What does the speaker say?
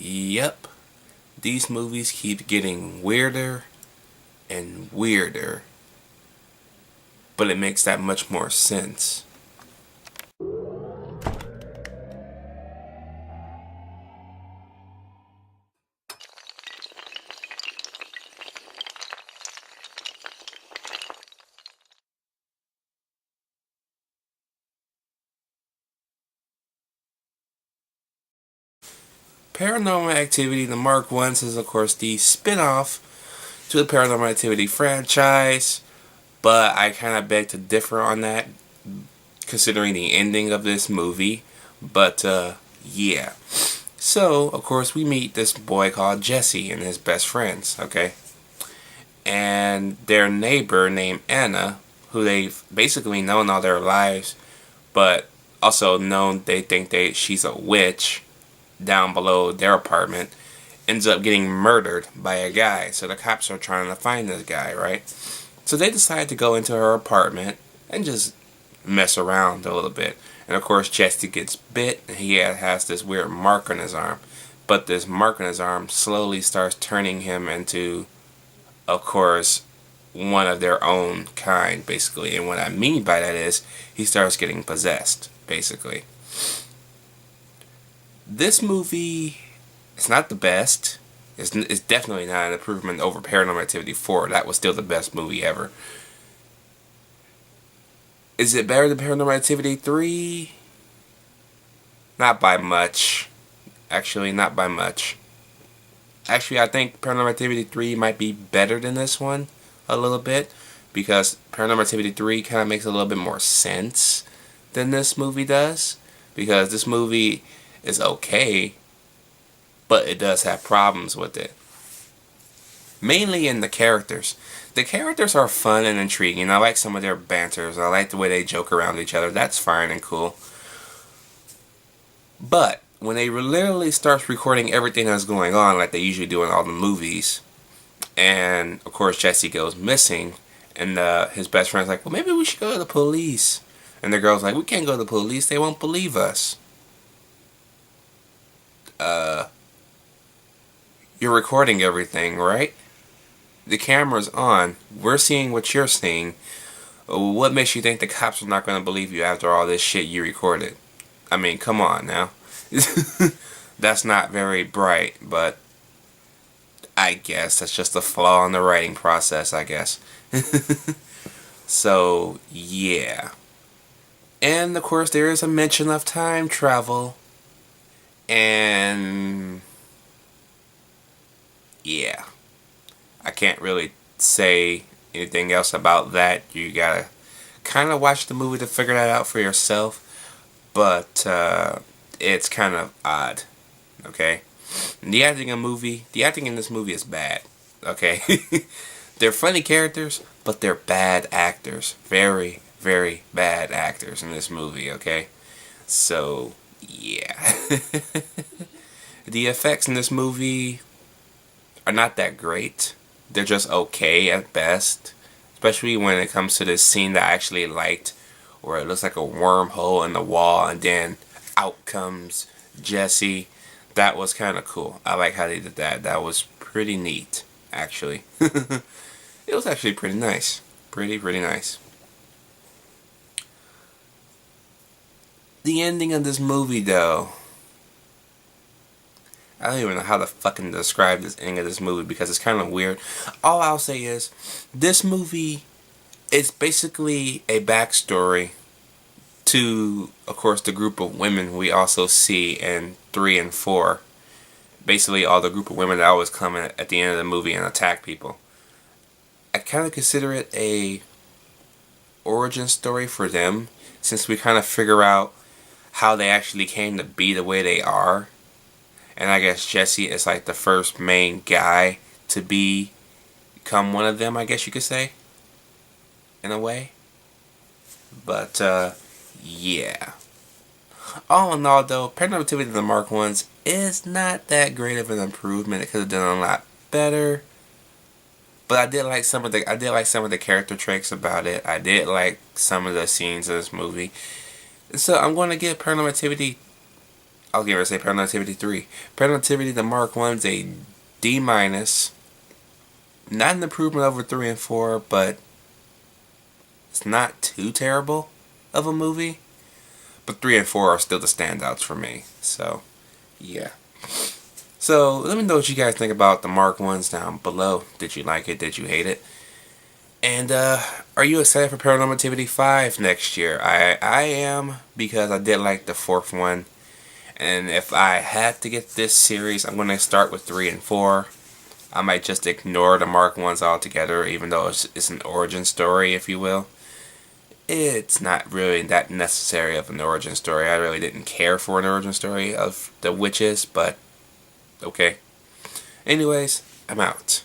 Yep, these movies keep getting weirder and weirder, but it makes that much more sense. Paranormal Activity, the Mark Ones, is of course the spin-off to the Paranormal Activity franchise, but I kind of beg to differ on that considering the ending of this movie. But yeah. So, of course, we meet this boy called Jesse and his best friends, okay? And their neighbor named Anna, who they've basically known all their lives, but also known they think she's a witch down below their apartment, ends up getting murdered by a guy. So the cops are trying to find this guy, right? So they decide to go into her apartment and just mess around a little bit. And of course Jesse gets bit and he has this weird mark on his arm. But this mark on his arm slowly starts turning him into, of course, one of their own kind, basically. And what I mean by that is he starts getting possessed, basically. This movie is not the best. It's definitely not an improvement over Paranormal Activity 4. That was still the best movie ever. Is it better than Paranormal Activity 3? Not by much. Actually, not by much. Actually, I think Paranormal Activity 3 might be better than this one a little bit, because Paranormal Activity 3 kind of makes a little bit more sense than this movie does, because this movie is okay, but it does have problems with it. Mainly in the characters. The characters are fun and intriguing. I like some of their banters. I like the way they joke around each other. That's fine and cool. But when they literally start recording everything that's going on, like they usually do in all the movies, and of course Jesse goes missing, and his best friend's like, well, maybe we should go to the police. And the girl's like, we can't go to the police. They won't believe us. You're recording everything, right? The camera's on. We're seeing what you're seeing. What makes you think the cops are not going to believe you after all this shit you recorded? I mean, come on now. That's not very bright, but I guess that's just a flaw in the writing process, I guess. So, yeah. And, of course, there is a mention of time travel. And yeah, I can't really say anything else about that. You gotta kind of watch the movie to figure that out for yourself. But it's kind of odd. Okay, and the acting in this movie is bad. Okay, they're funny characters, but they're bad actors. Very, very bad actors in this movie. Okay, so yeah. The effects in this movie are not that great. They're just okay at best. Especially when it comes to this scene that I actually liked, where it looks like a wormhole in the wall and then out comes Jesse. That was kind of cool. I like how they did that. That was pretty neat, actually. It was actually pretty nice. Pretty nice. The ending of this movie, though, I don't even know how to fucking describe this ending of this movie because it's kind of weird. All I'll say is, this movie is basically a backstory to, of course, the group of women we also see in 3 and 4. Basically, all the group of women that always come in at the end of the movie and attack people. I kind of consider it a origin story for them, since we kind of figure out how they actually came to be the way they are. And I guess Jesse is like the first main guy to become one of them, I guess you could say, in a way. But yeah. All in all, though, Paranormal Activity the Mark Ones is not that great of an improvement. It could have done a lot better. But I did like some of the character traits about it. I did like some of the scenes of this movie. So I'm going to give Paranormal Activity I'll give it, say Paranormal Activity 3. Paranormal Activity, the Mark 1's a D-. Not an improvement over 3 and 4, but it's not too terrible of a movie. But 3 and 4 are still the standouts for me. So, yeah. So, let me know what you guys think about the Mark 1s down below. Did you like it? Did you hate it? And, are you excited for Paranormal Activity 5 next year? I am, because I did like the 4th one. And if I had to get this series, I'm going to start with 3 and 4. I might just ignore the Mark 1s altogether, even though it's an origin story, if you will. It's not really that necessary of an origin story. I really didn't care for an origin story of the witches, but okay. Anyways, I'm out.